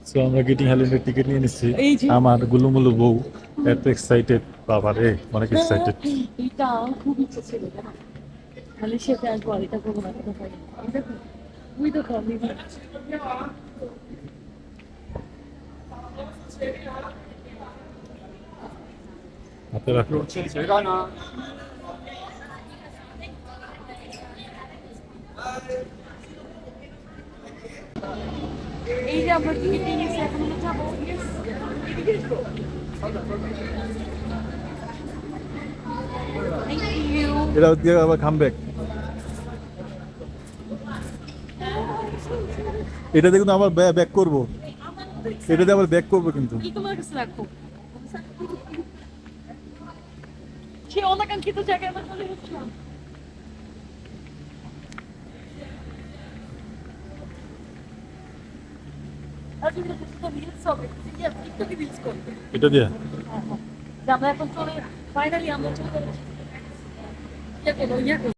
So আমরা getting হ্যালেন্ডের ticket নিয়ে নিচ্ছি। এই যে আমার গুলুমুলু বউ এত এক্সাইটেড, বাবা রে অনেক এক্সাইটেড। এটা খুব ইচ্ছে ছিল জানো মালয়েশিয়াতে আসবো আর এটা করবো না কথা পারি দেখো ওই দেখো আমি হাতে রাখো। এই যে আমরা টিকিট নিয়ে নিয়েছি এখন আমরা যাবো থ্যাংক ইউ এটা দিয়ে আবার কাম ব্যাক। এটা দিয়ে কিন্তু আবার ব্যাক করবো, এটা দিয়ে আবার ব্যাক করবো কিন্তু। কি তোমার কাছে রাখো সে অনাকাঙ্ক্ষিত জায়গায় আমরা চলে যাচ্ছিলাম আসলে এটা রিলস হবে টিকটকে রিলস করবে এটা দিয়ে আমরা এখন চলে ফাইনালি আমরা চলে যাচ্ছি ইয়ে করবো